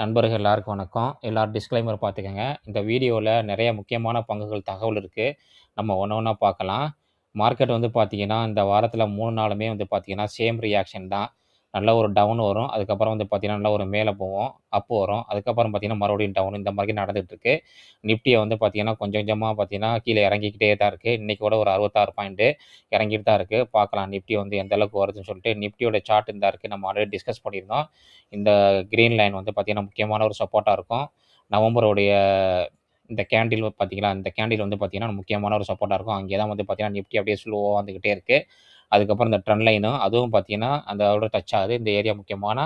நண்பர்கள் எல்லாருக்கும் வணக்கம். எல்லாரும் டிஸ்க்ளைமர் பார்த்துக்கங்க. இந்த வீடியோல நெறைய முக்கியமான பங்குகள் தகவல் இருக்கு. நம்ம ஒண்ணு ஒண்ணா பார்க்கலாம். மார்க்கெட் வந்து பார்த்தீங்கன்னா, இந்த வாரத்தில 3 நாளுமே வந்து பார்த்தீங்கன்னா, சேம் ரியாக்ஷன் தான். நல்ல ஒரு டவுன் வரும். அதுக்கப்புறம் வந்து பார்த்தீங்கன்னா, நல்ல ஒரு மேல போவும். அப் வரும். அதுக்கப்புறம் பார்த்தீங்கன்னா, மறுபடியும் டவுன் இந்த மாரி நடந்துட்டு இருக்கு. நிஃப்டிய வந்து பார்த்தீங்கன்னா, கொஞ்சம் கொஞ்சமா பார்த்தீங்கன்னா, கீழ இறங்கிக்கிட்டே தான் இருக்கு. இன்னைக்கு கூட ஒரு 66 பாயிண்ட் இறங்கிட்டு தான் இருக்கு. பார்க்கலாம் நிஃப்டி வந்து எந்த அளவுக்கு வருதுன்னு சொல்லிட்டு. நிஃப்டியோட சார்ட் இந்தா இருக்கு. நம்ம ஆல்ரெடி டிஸ்கஸ் பண்ணியிருந்தோம். இந்த கிரீன் லைன் வந்து பார்த்தீங்கன்னா, முக்கியமான ஒரு சப்போர்ட்டா இருக்கும். நவம்பருடைய இந்த கேண்டில் பார்த்தீங்களா, இந்த கேண்டில் வந்து பார்த்தீங்கன்னா, முக்கியமான ஒரு சப்போர்ட்டா இருக்கும். அங்கே தான் வந்து பார்த்தீங்கன்னா, நிஃப்டி அப்படியே ஸ்லோவா வந்துகிட்டே இருக்கு. அதுக்கப்புறம் இந்த ட்ரெண்ட் லைனும் அதுவும் பார்த்தீங்கன்னா, அதோட டச் ஆகுது. இந்த ஏரியா முக்கியமான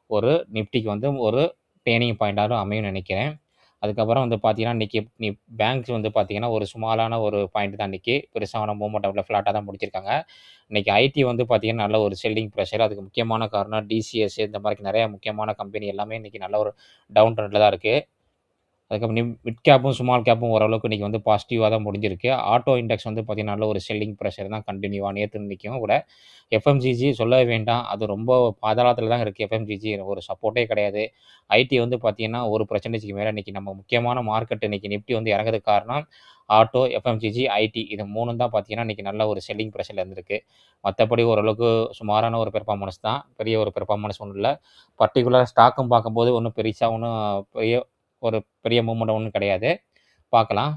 ஒரு நிஃப்டிக்கு வந்து ஒரு டேர்னிங் பாயிண்ட்டாவும் அமையும்னு நெனைக்கிறேன். அதுக்கப்புறம் வந்து பார்த்தீங்கன்னா, இன்னைக்கு பேங்க்ஸ் வந்து பார்த்தீங்கன்னா, ஒரு சுமாரான ஒரு பாயிண்ட் தான் இன்னைக்கு. பெருசான மூவ்மெண்ட் ஆகல. ஃப்ளாட்டா தான் முடிச்சிருக்காங்க. இன்னைக்கு ஐடி வந்து பார்த்தீங்கன்னா, நல்ல ஒரு செல்லிங் பிரஷர். அதுக்கு முக்கியமான காரணம் டிசிஎஸ் இந்த மாரி நெறைய முக்கியமான கம்பெனி எல்லாமே இன்னைக்கு நல்ல ஒரு டவுன் ட்ரெண்ட்ல தான் இருக்கு. அதுக்கப்புறம் மிட் கேப்பும், ஸ்மால் கேப்பும் ஓரளவுக்கு இன்னைக்கு வந்து பாசிட்டிவா தான் முடிஞ்சிருக்கு. ஆட்டோ இண்டெக்ஸ் வந்து பார்த்தீங்கன்னா, நல்ல ஒரு செல்லிங் பிரஷர் தான் கன்டினியூவா நேத்து இன்னைக்கும் கூட. எஃப்எம்சிஜி சொல்லவே வேண்டாம். அது ரொம்ப பாதாளத்தில தான் இருக்கு எஃப்எம்சிஜி. ஒரு சப்போர்ட்டே கிடையாது. ஐடி வந்து பார்த்தீங்கன்னா, 1% மேல இன்னைக்கு நம்ம முக்கியமான மார்க்கெட் இன்னைக்கு நிஃப்டி வந்து இறங்குறதுக்கு காரணம் ஆட்டோ, எஃப்எம்சிஜி, ஐடி இது 3ம் தான் பார்த்தீங்கன்னா, இன்னைக்கு நல்ல ஒரு செல்லிங் பிரஷர்ல இருந்திருக்கு. மத்தபடி ஓரளவுக்கு சுமாரான ஒரு பெர்ஃபார்மன்ஸ் தான். பெரிய ஒரு பெர்ஃபார்மன்ஸ் ஒண்ணும் இல்ல. பர்ட்டிகுலர் ஸ்டாக்கும் பார்க்கும்போது ஒண்ணும் பெரிசா ஒண்ணும் பெரிய ஒரு பெரிய மூவ்மெண்ட் ஒண்ணும் கிடையாது. பார்க்கலாம்.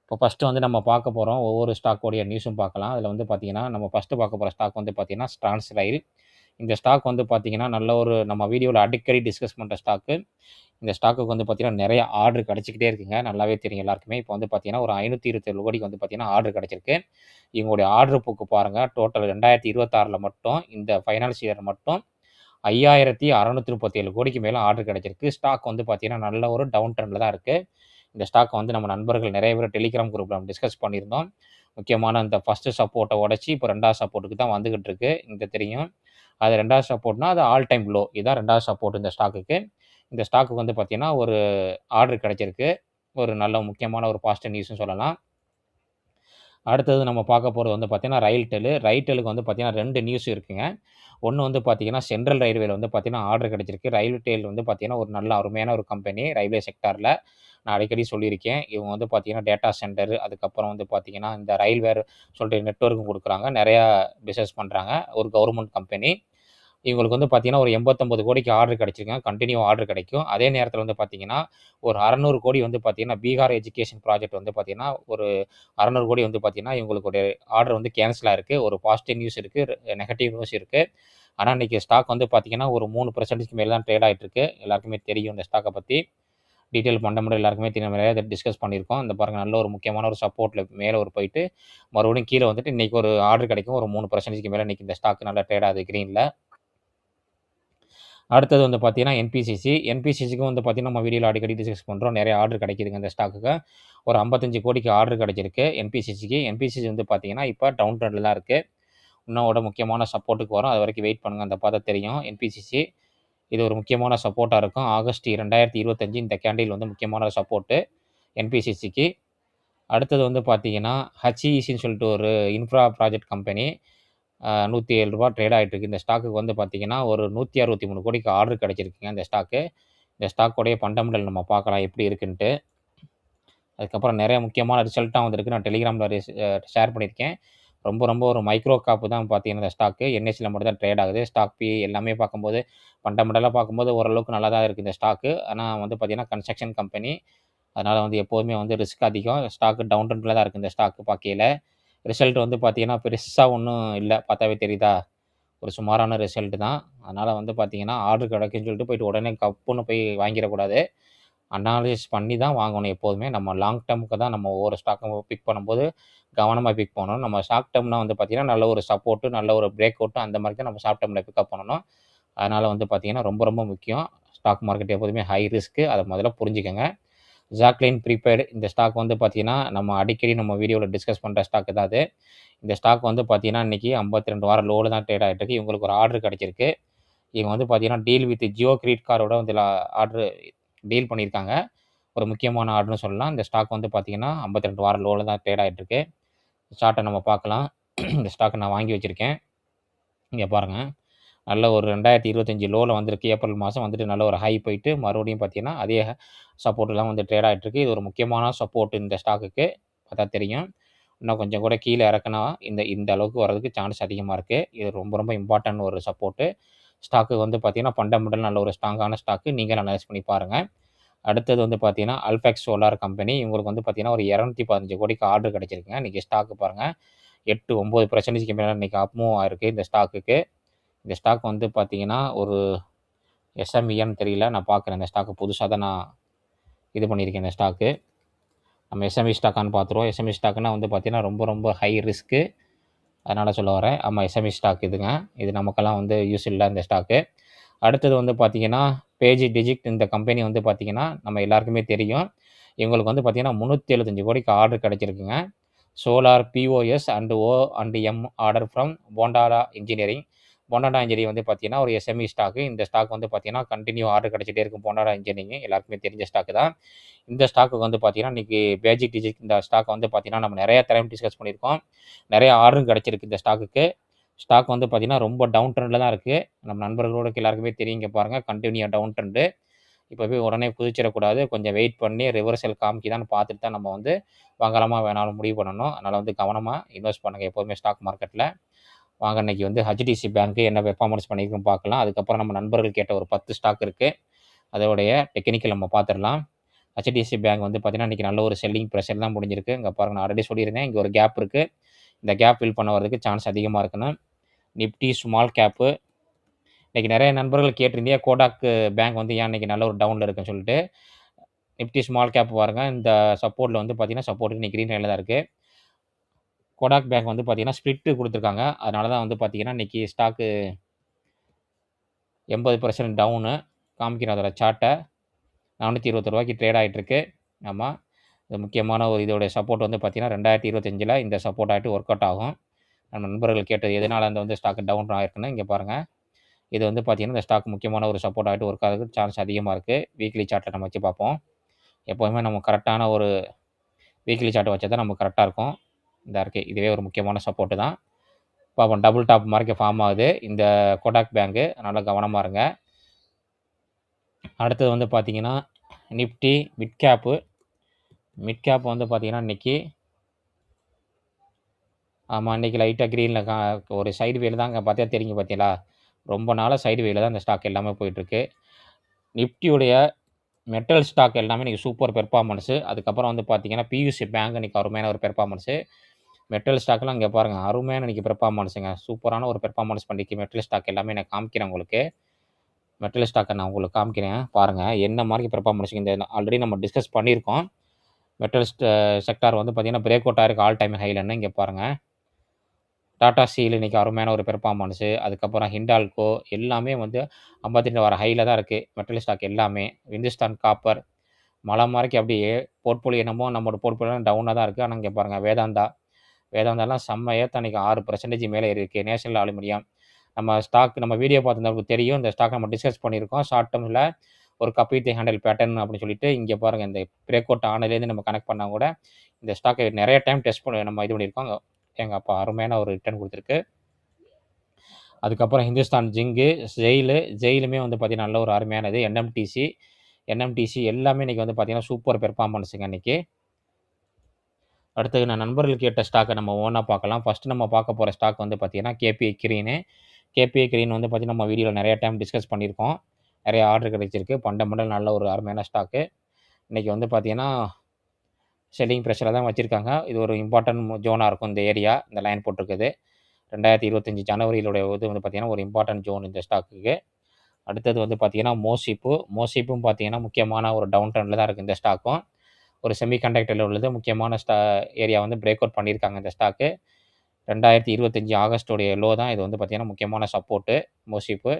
இப்போ ஃபர்ஸ்ட்டு வந்து நம்ம பார்க்க போறோம். ஒவ்வொரு ஸ்டாக்கோடைய நியூஸும் பார்க்கலாம். அதில வந்து பார்த்தீங்கன்னா, நம்ம ஃபர்ஸ்ட்டு பார்க்க போற ஸ்டாக் வந்து பார்த்தீங்கன்னா, ஸ்ட்ரான்ஸ் ரயில். இந்த ஸ்டாக் வந்து பார்த்தீங்கன்னா, நல்ல ஒரு நம்ம வீடியோல அடிக்கடி டிஸ்கஸ் பண்ற ஸ்டாக்கு. இந்த ஸ்டாக்குக்கு வந்து பார்த்தீங்கன்னா, நெறைய ஆர்டர் கிடைச்சுக்கிட்டே இருக்குங்க. நல்லாவே தெரியும் எல்லாருக்குமே. இப்போ வந்து பார்த்தீங்கன்னா, ஒரு 527 கோடிக்கு வந்து பார்த்தீங்கன்னா, ஆர்டர் கிடைச்சிருக்கு. இவங்களுடைய ஆர்டர் புக் பாருங்க. டோட்டல் 2026ல மட்டும் இந்த ஃபைனான்ஸ் இயர் மட்டும் 5637 கோடிக்கு மேல ஆர்டர் கிடைச்சிருக்கு. ஸ்டாக் வந்து பார்த்தீங்கன்னா, நல்ல ஒரு டவுன் ட்ரெண்ட்ல தான் இருக்கு. இந்த ஸ்டாக்க வந்து நம்ம நண்பர்கள் நெறைய பேர் டெலிகிராம் குரூப்ல நம்ம டிஸ்கஸ் பண்ணியிருந்தோம். முக்கியமான இந்த ஃபர்ஸ்ட்டு சப்போர்ட்ட உடைச்சு, இப்போ 2வது சப்போர்ட்டுக்கு தான் வந்துகிட்டு இருக்கு. இந்த தெரியும். அது 2வது சப்போர்ட்னா, அது ஆல் டைம் லோ. இதான் 2வது சப்போர்ட் இந்த ஸ்டாக்குக்கு. இந்த ஸ்டாக்குக்கு வந்து பார்த்தீங்கன்னா, ஒரு ஆர்டர் கிடைச்சிருக்கு. ஒரு நல்ல முக்கியமான ஒரு பாசிட்டிவ் நியூஸ்ன்னு சொல்லலாம். அடுத்தது நம்ம பார்க்க போறது வந்து பார்த்தீங்கன்னா, ரயில்டெல். ரயில்டெல்லுக்கு வந்து பார்த்தீங்கன்னா 2 நியூஸ் இருக்குங்க. ஒண்ணு வந்து பார்த்தீங்கன்னா, சென்ட்ரல் ரயில்வேல வந்து பார்த்தீங்கன்னா, ஆர்டர் கிடைச்சிருக்கு. ரயில்டெல் வந்து பார்த்தீங்கன்னா, ஒரு நல்ல அருமையான ஒரு கம்பெனி ரயில்வே செக்டார்ல. நான் அடிக்கடி சொல்லியிருக்கேன். இவங்க வந்து பார்த்தீங்கன்னா, டேட்டா சென்டர் அதுக்கப்புறம் வந்து பார்த்தீங்கன்னா, இந்த ரயில்வேர் சொல்லிட்டு நெட்வொர்க்கும் குடுக்குறாங்க. நெறையா பிசினஸ் பண்றாங்க. ஒரு கவர்மெண்ட் கம்பெனி. இவங்களுக்கு வந்து பார்த்தீங்கன்னா, ஒரு 89 கோடிக்கு ஆர்டர் கிடைச்சிருக்குங்க. கன்டினியூ ஆர்டர் கிடைக்கும். அதே நேரத்தில வந்து பார்த்தீங்கன்னா, ஒரு 600 கோடி வந்து பார்த்தீங்கன்னா, பீகார் எஜுகேஷன் ப்ராஜெக்ட் வந்து பார்த்தீங்கன்னா, ஒரு 600 கோடி வந்து பார்த்தீங்கன்னா, இவங்களுடைய ஆர்டர் வந்து கேன்சல் ஆயிருக்கு. ஒரு பாசிட்டிவ் நியூஸ் இருக்கு. நெகட்டிவ் நியூஸ் இருக்கு. ஆனா, இன்னைக்கு ஸ்டாக் வந்து பார்த்தீங்கன்னா, ஒரு 3%க்கு மேல தான் ட்ரேட் ஆயிட்டு இருக்கு. எல்லாருக்குமே தெரியும் இந்த ஸ்டாக்க பத்தி. டீட்டெயில் ஃபண்டமெண்டல் எல்லாருக்குமே தெரியும். நிறைய இத டிஸ்கஸ் பண்ணியிருக்கோம். இந்த பாருங்க நல்ல ஒரு முக்கியமான ஒரு சப்போர்ட்ல மேல ஒரு போயிட்டு, மறுபடியும் கீழ வந்துட்டு இன்னைக்கு ஒரு ஆர்டர் கிடைக்கும். ஒரு 3%க்கு மேல இன்னைக்கு இந்த ஸ்டாக் நல்லா ட்ரேட் ஆகுது கிரீன்ல. அடுத்தது வந்து பார்த்தீங்கன்னா, என்பிசிசி. என்பிசிசிக்கும் வந்து பார்த்தீங்கன்னா, நம்ம வீடியோல அடிக்கடி டிஸ்கஸ் பண்றோம். நெறைய ஆர்டர் கிடைக்குதுங்க இந்த ஸ்டாக்குக்கு. ஒரு 55 கோடிக்கு ஆர்டர் கிடைச்சிருக்கு என்பிசிசிக்கு. என்பிசிசி வந்து பார்த்தீங்கன்னா, இப்ப டவுன் ட்ரெண்ட்ல தான் இருக்கு. இன்னோட முக்கியமான சப்போர்ட்டுக்கு வரும். அதுவரைக்கும் வெயிட் பண்ணுங்க. அந்த பார்த்தா தெரியும் என்பிசிசி. இது ஒரு முக்கியமான சப்போர்ட்டா இருக்கும். ஆகஸ்ட் 2025 இந்த கேண்டில் வந்து முக்கியமான சப்போர்ட்டு என்பிசிசிக்கு. அடுத்தது வந்து பார்த்தீங்கன்னா, ஹெச்இசின்னு சொல்லிட்டு ஒரு இன்ஃப்ரா ப்ராஜெக்ட் கம்பெனி. ரூ. 107 ட்ரேட் ஆயிட்டு இருக்கு. இந்த ஸ்டாக்குக்கு வந்து பார்த்தீங்கன்னா, ஒரு 163 கோடிக்கு ஆர்டர் கிடைச்சிருக்குங்க இந்த ஸ்டாக்கு. இந்த ஸ்டாக்கோடைய ஃபண்டமெண்டல் நம்ம பார்க்கலாம் எப்படி இருக்குன்ட்டு. அதுக்கப்புறம் நெறைய முக்கியமான ரிசல்ட்லாம் வந்திருக்கு. நான் டெலிகிராம்ல ஷேர் பண்ணியிருக்கேன். ரொம்ப ரொம்ப ஒரு மைக்ரோ கேப் தான் பார்த்தீங்கன்னா, இந்த ஸ்டாக்கு என்எஸ்சில மட்டும் தான் ட்ரேட் ஆகுது. ஸ்டாக் பி எல்லாமே பார்க்கும்போது ஃபண்டமெண்டலா பார்க்கும்போது ஓரளவுக்கு நல்லா தான் இருக்கு இந்த ஸ்டாக்கு. ஆனா வந்து பார்த்தீங்கன்னா, கன்ஸ்ட்ரக்ஷன் கம்பெனி. அதனால வந்து எப்போதுமே வந்து ரிஸ்க் அதிகம். ஸ்டாக் டவுன் ட்ரெண்ட்ல தான் இருக்கு இந்த ஸ்டாக் பார்க்கையில. ரிசல்ட் வந்து பார்த்தீங்கன்னா, பெருசா ஒண்ணும் இல்ல. பார்த்தாவே தெரியுதா? ஒரு சுமாரான ரிசல்ட் தான். அதனால வந்து பார்த்தீங்கன்னா, ஆர்டர் கிடைக்குன்னு சொல்லிட்டு போயிட்டு உடனே கப்புன்னு போய் வாங்கிறக்கூடாது. அனாலிசிஸ் பண்ணி தான் வாங்கணும் எப்போதுமே. நம்ம லாங் டெர்முக்கு தான் நம்ம ஒவ்வொரு ஸ்டாக்கும் பிக் பண்ணும்போது கவனமா பிக் பண்ணணும். நம்ம ஷார்ட் டெர்ம்னா வந்து பார்த்தீங்கன்னா, நல்ல ஒரு சப்போர்ட்டு, நல்ல ஒரு பிரேக் அவுட் அந்த மாரி தான் நம்ம ஷார்ட் டெர்ம்ல பிக்கப் பண்ணணும். அதனால வந்து பார்த்தீங்கன்னா, ரொம்ப ரொம்ப முக்கியம். ஸ்டாக் மார்க்கெட் எப்போதுமே ஹை ரிஸ்க். அத முதல்ல புரிஞ்சுக்கங்க. ஜாக்லின் ப்ரீபெய்டு இந்த ஸ்டாக் வந்து பார்த்தீங்கன்னா, நம்ம அடிக்கடி நம்ம வீடியோல டிஸ்கஸ் பண்ற ஸ்டாக் தான் அது. இந்த ஸ்டாக் வந்து பார்த்தீங்கன்னா, இன்னைக்கு 52 வார லோல தான் ட்ரேட் ஆயிட்டு இருக்கு. இவங்களுக்கு ஒரு ஆர்டர் கிடைச்சிருக்கு. இவங்க வந்து பார்த்தீங்கன்னா, டீல் வித் ஜியோ கிரெடிட் கார்டோட வந்து ஆர்டர் டீல் பண்ணியிருக்காங்க. ஒரு முக்கியமான ஆர்டர்ன்னு சொல்லலாம். இந்த ஸ்டாக் வந்து பார்த்தீங்கன்னா, 52 வார லோல தான் ட்ரேட் ஆயிட்டு இருக்கு. சார்ட்ட நம்ம பார்க்கலாம். இந்த ஸ்டாக்க நான் வாங்கி வச்சிருக்கேன். இங்க பாருங்க. நல்ல ஒரு 2025 லோல வந்திருக்கு. ஏப்ரல் மாதம் வந்துட்டு நல்ல ஒரு ஹை போயிட்டு மறுபடியும் பார்த்தீங்கன்னா, அதே சப்போர்ட்லாம் வந்து ட்ரேட் ஆயிட்டுருக்கு. இது ஒரு முக்கியமான சப்போர்ட் இந்த ஸ்டாக்குக்கு. பார்த்தா தெரியும். இன்னும் கொஞ்சம் கூட கீழ இறக்குனா, இந்த இந்த அளவுக்கு வரதுக்கு சான்ஸ் அதிகமா இருக்கு. இது ரொம்ப ரொம்ப இம்பார்ட்டன்ட் ஒரு சப்போர்ட்டு. ஸ்டாக்கு வந்து பார்த்தீங்கன்னா, ஃபண்டமெண்டல் நல்ல ஒரு ஸ்ட்ராங்கான ஸ்டாக்கு. நீங்களும் அனலைஸ் பண்ணி பாருங்க. அடுத்தது வந்து பார்த்தீங்கன்னா, அல்ஃபெக்ஸ் சோலார் கம்பெனி. இவங்களுக்கு வந்து பார்த்தீங்கன்னா, ஒரு 215 கோடிக்கு ஆர்டர் கிடைச்சிருக்குங்க. இன்னைக்கு ஸ்டாக் பாருங்க 8, 9% மேல இன்னைக்கு அப் மூவ் ஆயிருக்கு இந்த ஸ்டாக்குக்கு. இந்த ஸ்டாக் வந்து பார்த்தீங்கன்னா, ஒரு எஸ்எம்இயான்னு தெரியல. நான் பார்க்குறேன். இந்த ஸ்டாக்கு புதுசா தான் நான் இது பண்ணியிருக்கேன் இந்த ஸ்டாக்கு. நம்ம எஸ்எம்இ ஸ்டாக்கான்னு பார்த்துருவோம். எஸ்எம்இ ஸ்டாக்குன்னா வந்து பார்த்தீங்கன்னா, ரொம்ப ரொம்ப ஹை ரிஸ்க்கு. அதனால சொல்ல வரேன். ஆமா எஸ்எம்இ ஸ்டாக் இதுங்க. இது நமக்கெல்லாம் வந்து யூஸ் இல்ல இந்த ஸ்டாக்கு. அடுத்தது வந்து பார்த்தீங்கன்னா, பேஜ் டிஜிட் இந்த கம்பெனி வந்து பார்த்தீங்கன்னா, நம்ம எல்லாருக்குமே தெரியும். இவங்களுக்கு வந்து பார்த்தீங்கன்னா, 375 கோடிக்கு ஆர்டர் கிடைச்சிருக்குங்க. Solar POS and O and M order from Bondada engineering. Bondada engineering வந்து பார்த்தீங்கன்னா, ஒரு எஸ்எம்இ ஸ்டாக்கு. இந்த ஸ்டாக் வந்து பார்த்தீங்கன்னா, கன்டின்யூ ஆர்டர் கிடைச்சிட்டே இருக்கும் போண்டாரா இன்ஜினியரிங். எல்லாருக்குமே தெரிஞ்ச ஸ்டாக்கு தான். இந்த ஸ்டாக்குக்கு வந்து பார்த்தீங்கன்னா, இன்னைக்கு பேஜிக் டிஜிட் இந்த ஸ்டாக் வந்து பார்த்தீங்கன்னா, நம்ம நெறைய டைம் டிஸ்கஸ் பண்ணியிருக்கோம். நெறைய ஆர்டரும் கிடைச்சிருக்கு இந்த ஸ்டாக்குக்கு. ஸ்டாக் வந்து பார்த்தீங்கன்னா, ரொம்ப டவுன் ட்ரெண்ட்ல தான் இருக்கு. நம்ம நண்பர்களுக்கு எல்லாருக்குமே தெரியும். இங்க பாருங்க கன்டின்யூ டவுன் ட்ரெண்டு. இப்ப போய் உடனே குதிச்சிடக்கூடாது. கொஞ்சம் வெயிட் பண்ணி ரிவர்சல் காமிக்குதான்னு பார்த்துட்டு தான் நம்ம வந்து வாங்கலாமா வேணாலும் முடிவு பண்ணணும். அதனால வந்து கவனமா இன்வெஸ்ட் பண்ணுங்க எப்போதுமே ஸ்டாக் மார்க்கெட்ல. வாங்க இன்னைக்கு வந்து ஹெச்டிஎஃப்சி பேங்க் என்ன பெர்ஃபார்மன்ஸ் பண்ணியிருக்குன்னு பார்க்கலாம். அதுக்கப்புறம் நம்ம நண்பர்கள் கேட்ட ஒரு 10 ஸ்டாக் இருக்கு. அதோடைய டெக்னிக்கல் நம்ம பார்த்துடலாம். ஹெச்டிஎஃப்சி பேங்க் வந்து பார்த்தீங்கன்னா, இன்னைக்கு நல்ல ஒரு செல்லிங் பிரஷர் தான் முடிஞ்சிருக்கு. இங்க பாருங்க நான் ஆல்ரெடி சொல்லியிருந்தேன். இங்க ஒரு கேப் இருக்கு. இந்த கேப் ஃபில் பண்ண வரதுக்கு சான்ஸ் அதிகமா இருக்குன்னு. நிஃப்டி ஸ்மால் கேப்பு இன்னைக்கு நிறைய நண்பர்கள் கேட்டிருந்தீங்க கோடாக் பேங்க் வந்து ஏன் இன்னைக்கு நல்ல ஒரு டவுன்ல இருக்குன்னு சொல்லிட்டு. நிஃப்டி ஸ்மால் கேப் பாருங்க. இந்த சப்போர்ட்ல வந்து பார்த்தீங்கன்னா, சப்போர்ட் இன்னைக்கு கிரீன் லைன்ல தான் இருக்கு. கோடாக் பேங்க் வந்து பார்த்தீங்கன்னா, ஸ்ப்ளிட் குடுத்துருக்காங்க. அதனால தான் வந்து பார்த்தீங்கன்னா, இன்னைக்கு ஸ்டாக்கு 80% டவுனு. காமிக்கிறேன் அதோட சார்ட்ட. ரூ. 421 ட்ரேட் ஆயிட்டு இருக்கு. ஆமா. இது முக்கியமான ஒரு இதோட சப்போர்ட் வந்து பார்த்தீங்கன்னா, 2025ல இந்த சப்போர்ட் ஆயிட்டு ஒர்க் அவுட் ஆகும். நம்ம நண்பர்கள் கேட்டது எதனால இந்த வந்து ஸ்டாக் டவுன் ஆயிருக்குன்னு இங்க பாருங்க. இது வந்து பார்த்தீங்கன்னா, இந்த ஸ்டாக் முக்கியமான ஒரு சப்போர்ட் ஆயிட்டு ஒர்க் ஆகுறதுக்கு சான்ஸ் அதிகமா இருக்கு. வீக்லி சார்ட்ட நம்ம வச்சு பார்ப்போம். எப்போதுமே நம்ம கரெக்ட்டான ஒரு வீக்லி சார்ட் வச்சா தான் நமக்கு கரெக்ட்டா இருக்கும். இந்தா இருக்கு. இதுவே ஒரு முக்கியமான சப்போர்ட் தான். பாப்போம் டபுள் டாப் மார்க்கெட் ஃபார்ம் ஆகுது. இந்த கோடாக் பேங்க். அதனால கவனமா இருங்க. அடுத்தது வந்து பார்த்தீங்கன்னா, Nifty mid cap. Mid cap வந்து பார்த்தீங்கன்னா, இன்னைக்கு ஆமா இன்னைக்கு லைட்டா கிரீன்ல ஒரு சைடு வேல தாங்க பார்த்தா தெரியுங்க பார்த்தீங்களா? ரொம்ப நாளா சைடு வேல தான் இந்த ஸ்டாக் எல்லாமே போயிட்டுருக்கு. நிஃப்டியுடைய மெட்டல் ஸ்டாக் எல்லாமே இன்னைக்கு சூப்பர் பெர்ஃபார்மன்ஸு. அதுக்கப்புறம் வந்து பார்த்தீங்கன்னா, பியூசி பேங்க் இன்னைக்கு அருமையான ஒரு பெர்ஃபார்மன்ஸு. மெட்டல் ஸ்டாக்லாம் இங்க பாருங்க. அருமையான இன்னைக்கு பெர்ஃபார்மன்ஸுங்க. சூப்பரான ஒரு பெர்ஃபார்மன்ஸ் பண்ணிருக்கு மெட்டல் ஸ்டாக் எல்லாமே நான் காமிக்கிறேன் உங்களுக்கு. மெட்டல் ஸ்டாக்க நான் உங்களுக்கு காமிக்கிறேன். பாருங்க. என்ன மாரி பெர்ஃபார்மன்ஸ் இந்த ஆல்ரெடி நம்ம டிஸ்கஸ் பண்ணியிருக்கோம். மெட்டல் செக்டார் வந்து பார்த்தீங்கன்னா, பிரேக் அவுட் ஆயிருக்கு ஆல் டைம் ஹைலன்னு. இங்க பாருங்க. டாடா ஸ்டீல் இன்னைக்கு அருமையான ஒரு பெர்ஃபார்மன்ஸு. அதுக்கப்புறம் ஹிண்டால்கோ எல்லாமே வந்து 52 வர ஹைல தான் இருக்கு. மெட்டல் ஸ்டாக் எல்லாமே. இந்துஸ்தான் காப்பர் மலை மாரிக்கு அப்படியே போர்ட்ஃபோலியோ என்னமோ நம்மளோட போர்ட்ஃபோலியோ டவுனா தான் இருக்கு. ஆனா இங்க பாருங்க வேதாந்தா. வேதாந்தாலாம் செம்ம ஏத்த அன்னைக்கு 6% மேல ஏறிருக்கு. National Aluminium. நம்ம ஸ்டாக் நம்ம வீடியோ பார்த்திருந்தவங்களுக்கு தெரியும். இந்த ஸ்டாக் நம்ம டிஸ்கஸ் பண்ணியிருக்கோம். ஷார்ட் டெர்ம்ல ஒரு கப் வித் ஹேண்டில் பேட்டர்ன் அப்படின்னு சொல்லிட்டு இங்க பாருங்க இந்த பிரேக் அவுட் ஆனதுலேருந்து நம்ம கனெக்ட் பண்ணா கூட இந்த ஸ்டாக்கை நெறைய டைம் டெஸ்ட் பண்ணி நம்ம இது பண்ணியிருக்கோம். எங்கப்பா அருமையான ஒரு ரிட்டர்ன் குடுத்துருக்கு. அதுக்கப்புறம் ஹிந்துஸ்தான் ஜிங்கு, ஜெயிலுமே வந்து பார்த்தீங்கன்னா, நல்ல ஒரு அருமையானது. என்எம்டிசி எல்லாமே இன்னைக்கு வந்து பார்த்தீங்கன்னா, சூப்பர் பெர்ஃபார்மன்ஸுங்க இன்னைக்கு. அடுத்தது நான் நண்பர்கள் கேட்ட ஸ்டாக்க நம்ம ஒவ்வொன்னா பார்க்கலாம். ஃபர்ஸ்ட்டு நம்ம பார்க்க போற ஸ்டாக் வந்து பார்த்தீங்கன்னா, கேபிஐ கிரீனு. கேபிஐ கிரீன் வந்து பார்த்தீங்கன்னா, நம்ம வீடியோல நெறைய டைம் டிஸ்கஸ் பண்ணியிருக்கோம். நெறைய ஆர்டர் கிடைச்சிருக்கு. ஃபண்டமெண்டல் நல்ல ஒரு அருமையான ஸ்டாக்கு. இன்னைக்கு வந்து பார்த்தீங்கன்னா, செல்லிங் பிரஷர்ல தான் வச்சிருக்காங்க. இது ஒரு இம்பார்ட்டன்ட் ஜோனா இருக்கும் இந்த ஏரியா. இந்த லைன் போட்டிருக்குது. 2025 ஜனவரியிலுடைய இது வந்து பார்த்தீங்கன்னா, ஒரு இம்பார்ட்டன்ட் ஜோன் இந்த ஸ்டாக்குக்கு. அடுத்தது வந்து பார்த்தீங்கன்னா, மோசிப்பும் பார்த்தீங்கன்னா, முக்கியமான ஒரு டவுன் ட்ரெண்ட்ல தான் இருக்கு இந்த ஸ்டாக்கும். ஒரு செமி கண்டக்டர்ல உள்ளது முக்கியமான ஏரியா வந்து பிரேக் அவுட் பண்ணியிருக்காங்க இந்த ஸ்டாக்கு. 2025 ஆகஸ்ட்டோடைய லோ தான் இது வந்து பார்த்தீங்கன்னா, முக்கியமான சப்போர்ட்டு மோசிப்பு.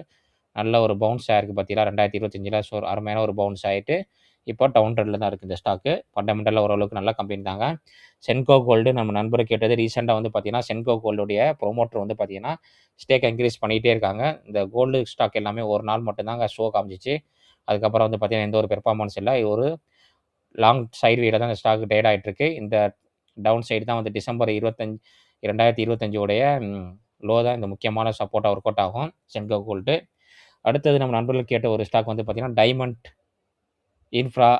நல்ல ஒரு பவுன்ஸ் ஆயிருக்கு பார்த்தீங்களா, 2025ல அருமையான ஒரு பவுன்ஸ் ஆயிட்டு, இப்போ டவுன் ட்ரெண்ட்ல தான் இருக்கு இந்த ஸ்டாக்கு. ஃபண்டமெண்டலா ஓரளவுக்கு நல்ல கம்பெனி தாங்க. சென்கோ கோல்டு நம்ம நண்பர் கேட்டது ரீசென்ட்டா வந்து பார்த்தீங்கன்னா, சென்கோ கோல்டுடைய புரமோட்டர் வந்து பார்த்தீங்கன்னா, ஸ்டேக்க இன்கிரீஸ் பண்ணிட்டே இருக்காங்க. இந்த கோல்டு ஸ்டாக் எல்லாமே ஒரு நாள் மட்டும் தாங்க ஷோ காமிச்சுச்சு. அதுக்கப்புறம் வந்து பார்த்தீங்கன்னா, எந்த ஒரு பெர்ஃபார்மன்ஸ் இல்ல. ஒரு லாங் சைட் வேல தான் இந்த ஸ்டாக் ட்ரேட் ஆயிட்டு இருக்கு. இந்த டவுன் சைடு தான் வந்து டிசம்பர் 2025 உடைய லோ தான் இந்த முக்கியமான சப்போர்ட்டாக ஒர்க் அவுட் ஆகும் சென்கோ கோல்டு. அடுத்தது நம்ம நண்பர்கள் கேட்ட ஒரு ஸ்டாக் வந்து பார்த்தீங்கன்னா, டைமண்ட் இன்ஃப்ரா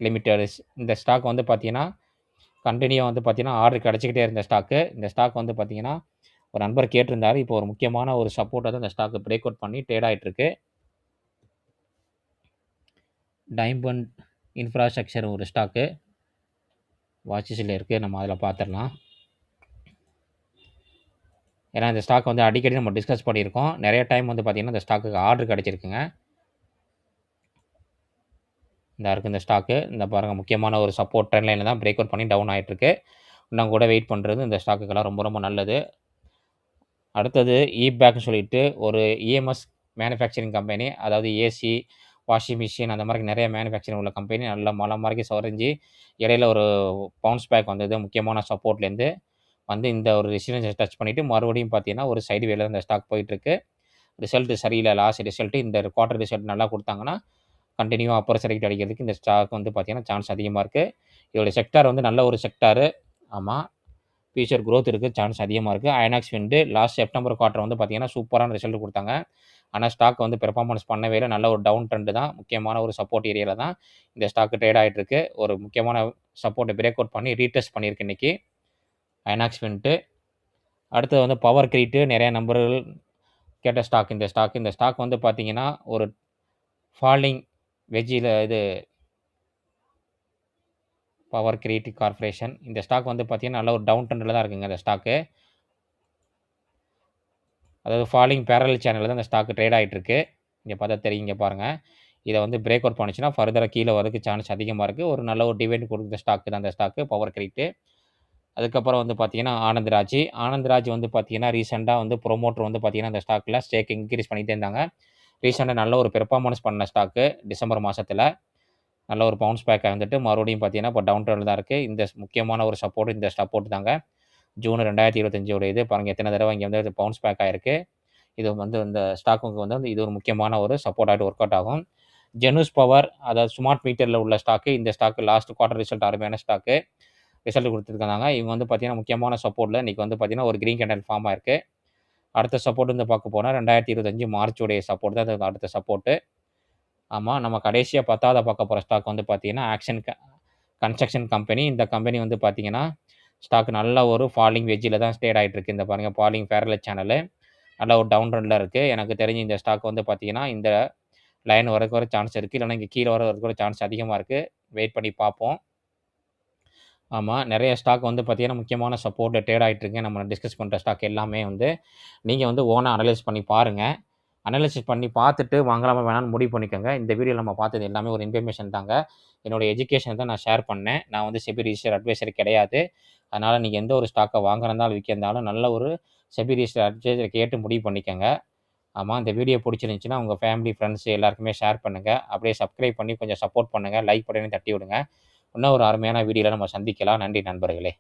லிமிடெட். இந்த ஸ்டாக் வந்து பார்த்தீங்கன்னா, கன்டினியூவா வந்து பார்த்தீங்கன்னா, ஆர்டர் கிடைச்சிக்கிட்டே இருந்த ஸ்டாக்கு. இந்த ஸ்டாக் வந்து பார்த்தீங்கன்னா, ஒரு நண்பர் கேட்டிருந்தாரு. இப்போ ஒரு முக்கியமான ஒரு சப்போர்ட்டை தான் இந்த ஸ்டாக் பிரேக் அவுட் பண்ணி ட்ரேட் ஆயிட்டு இருக்கு. டைமண்ட் இன்ஃப்ராஸ்ட்ரக்சர் ஒரு ஸ்டாக்கு வாட்சஸில் இருக்குது. நம்ம அதில் பார்த்துடலாம். ஏன்னா இந்த ஸ்டாக் வந்து அடிக்கடி நம்ம டிஸ்கஸ் பண்ணியிருக்கோம். நிறைய டைம் வந்து பார்த்தீங்கன்னா, இந்த ஸ்டாக்குக்கு ஆர்டர் கிடைச்சிருக்குங்க. இந்த இருக்குது இந்த ஸ்டாக்கு. இந்த பாருங்கள், முக்கியமான ஒரு சப்போர்ட் ட்ரெண்ட் லைனில் தான் பிரேக் அவுட் பண்ணி டவுன் ஆகிட்டுருக்கு. இன்னும் கூட வெயிட் பண்ணுறது இந்த ஸ்டாக்குக்கெல்லாம் ரொம்ப ரொம்ப நல்லது. அடுத்தது பேக்னு சொல்லிட்டு ஒரு இஎம்எஸ் மேனுஃபேக்சரிங் கம்பெனி, அதாவது ஏசி, வாஷிங் மிஷின் அந்த மாதிரி நிறைய மேனுஃபேக்சரிங் உள்ள கம்பெனி நல்லா மலை மாதிரி சரிஞ்சு இடையில ஒரு பவுன்ஸ் பேக் வந்தது முக்கியமான சப்போர்ட்லேருந்து வந்து இந்த ஒரு ரெசிடென்ஸை டச் பண்ணிவிட்டு மறுபடியும் பார்த்தீங்கன்னா ஒரு சைடு வேல இந்த ஸ்டாக் போயிட்டுருக்கு. ரிசல்ட் சரியில்லை. லாஸ்ட் ரிசல்ட்டு இந்த குவார்ட்டர் ரிசல்ட் நல்லா கொடுத்தாங்கன்னா கண்டினியூவாக அப்பர் சைடு அடிக்கிறதுக்கு இந்த ஸ்டாக் வந்து பார்த்தீங்கன்னா சான்ஸ் அதிகமாக இருக்குது. இதோட செக்டார் வந்து நல்ல ஒரு செக்டாரு. ஆமாம், ஃபியூச்சர் க்ரோத் இருக்குது, சான்ஸ் அதிகமாக இருக்குது. ஐநாக்ஸ் விண்டு லாஸ்ட் செப்டம்பர் குவார்ட்டர் வந்து பார்த்தீங்கன்னா சூப்பரான ரிசல்ட் கொடுத்தாங்க. ஆனால் ஸ்டாக் வந்து பெர்ஃபார்மன்ஸ் பண்ணவே இல்லை. நல்ல ஒரு டவுன் ட்ரெண்டு தான். முக்கியமான ஒரு சப்போர்ட் ஏரியாவில் தான் இந்த ஸ்டாக்கு ட்ரேட் ஆகிட்டு இருக்கு. ஒரு முக்கியமான சப்போர்ட்டை பிரேக் அவுட் பண்ணி ரீடெஸ்ட் பண்ணியிருக்கு இன்றைக்கி ஐநாக்ஸ் விண்ட்டு. அடுத்தது வந்து பவர் கிரீட்டு, நிறைய நம்பர்கள் கேட்ட ஸ்டாக் இந்த ஸ்டாக் வந்து பார்த்தீங்கன்னா ஒரு ஃபாலிங் வெஜ்ஜில் இது பவர் கிரியேட்டிவ் கார்ப்பரேஷன். இந்த ஸ்டாக் வந்து பார்த்தீங்கன்னா நல்ல ஒரு டவுன் ட்ரெண்டில் தான் இருக்குங்க இந்த ஸ்டாக்கு. அதாவது ஃபாலிங் பேரல் சேனலில் தான் இந்த ஸ்டாக் ட்ரேட் ஆகிட்டு இருக்கு. இங்கே பார்த்தா தெரியும், இங்கே பாருங்கள். இதை வந்து பிரேக் அவுட் பண்ணிச்சுன்னா ஃபர்தராக கீழே வரதுக்கு சான்ஸ் அதிகமாக இருக்குது. ஒரு நல்ல ஒரு டிவிடெண்ட் கொடுக்குற ஸ்டாக்கு தான் அந்த ஸ்டாக்கு பவர் கிரியேட்டு. அதுக்கப்புறம் வந்து பார்த்தீங்கன்னா ஆனந்த்ராஜ் வந்து பார்த்தீங்கன்னா ரீசெண்டாக வந்து ப்ரொமோட்டர் வந்து பார்த்தீங்கன்னா இந்த ஸ்டாக்கில் ஸ்டேக் இன்க்ரீஸ் பண்ணிகிட்டே இருந்தாங்க. ரீசெண்டாக நல்ல ஒரு பெர்ஃபார்மன்ஸ் பண்ண ஸ்டாக்கு டிசம்பர் மாதத்தில் நல்ல ஒரு பவுன்ஸ் பேக் வந்துட்டு மறுபடியும் பார்த்தீங்கன்னா இப்போ டவுன் ட்ரெண்டில் தான் இருக்குது. இந்த முக்கியமான ஒரு சப்போர்ட் இந்த சப்போர்ட் தாங்க. ஜூன் 2025 இது பாருங்கள் எத்தனை தடவை இங்கே வந்து பவுன்ஸ் பேக் ஆகிருக்கு. இது வந்து இந்த ஸ்டாக்குக்கு வந்து இது ஒரு முக்கியமான ஒரு சப்போர்ட் ஆகிட்டு ஒர்க் அவுட் ஆகும். ஜெனூஸ் பவர், அதாவது ஸ்மார்ட் மீட்டரில் உள்ள ஸ்டாக்கு. இந்த ஸ்டாக்கு லாஸ்ட் குவார்ட்டர் ரிசல்ட் அருமையான ஸ்டாக்கு ரிசல்ட் கொடுத்துருக்காங்க. இவங்க வந்து பார்த்தீங்கன்னா முக்கியமான சப்போர்ட்டில் இன்றைக்கி வந்து பார்த்தீங்கன்னா ஒரு க்ரீன் கேண்டல் ஃபார்ம் ஆயிருக்கு. அடுத்த சப்போர்ட் வந்து பார்க்க போனால் 2025 மார்ச்சுடைய சப்போர்ட் தான் அது அடுத்த சப்போர்ட்டு. ஆமாம், நம்ம கடைசியாக 10வது பார்க்க போகிற ஸ்டாக் வந்து பார்த்தீங்கன்னா ஆக்ஷன் கன்ஸ்ட்ரக்ஷன் கம்பெனி. இந்த கம்பெனி வந்து பார்த்தீங்கன்னா ஸ்டாக் நல்ல ஒரு ஃபாலிங் வெஜ்ஜில் தான் ட்ரேட் ஆகிட்டு இருக்குது. இந்த பாருங்கள் ஃபாலிங் பேரலல் சேனலு நல்ல ஒரு டவுன் ட்ரெண்டில் இருக்குது. எனக்கு தெரிஞ்சு இந்த ஸ்டாக் வந்து பார்த்தீங்கன்னா இந்த லைன் வரக்கு வர சான்ஸ் இருக்குது, இல்லைனா இங்கே கீழே வரதுக்கு ஒரு சான்ஸ் அதிகமாக இருக்குது. வெயிட் பண்ணி பார்ப்போம். ஆமாம், நிறைய ஸ்டாக் வந்து பார்த்தீங்கன்னா முக்கியமான சப்போர்ட்டில் ட்ரேட் ஆகிட்டு இருக்கு. நம்ம டிஸ்கஸ் பண்ணுற ஸ்டாக் எல்லாமே வந்து நீங்கள் வந்து ஓனாக அனலைஸ் பண்ணி பாருங்கள். அனலைசிஸ் பண்ணி பார்த்துட்டு வாங்கலாமா வேணாம்னு முடிவு பண்ணிக்கோங்க. இந்த வீடியோவில் நம்ம பார்த்தது எல்லாமே ஒரு இன்ஃபர்மேஷன் தாங்க. என்னோடய எஜுகேஷன் தான் நான் ஷேர் பண்ணேன். நான் வந்து செபி ரிஜிஸ்டர் அட்வைசர் கிடையாது. அதனால் நீங்கள் எந்த ஒரு ஸ்டாக்கை வாங்குறதாலும் விற்கிறதாலும் நல்ல ஒரு செபி ரிஜிஸ்டர் அட்வைசரை கேட்டு முடிவு பண்ணிக்கோங்க. ஆமாம், இந்த வீடியோ பிடிச்சிருந்துச்சின்னா உங்கள் ஃபேமிலி ஃப்ரெண்ட்ஸ் எல்லாருக்குமே ஷேர் பண்ணுங்கள். அப்படியே சப்ஸ்கிரைப் பண்ணி கொஞ்சம் சப்போர்ட் பண்ணுங்கள். லைக் பட்டனையும் தட்டி விடுங்க. இன்னும் ஒரு அருமையான வீடியோவில் நம்ம சந்திக்கலாம். நன்றி நண்பர்களே.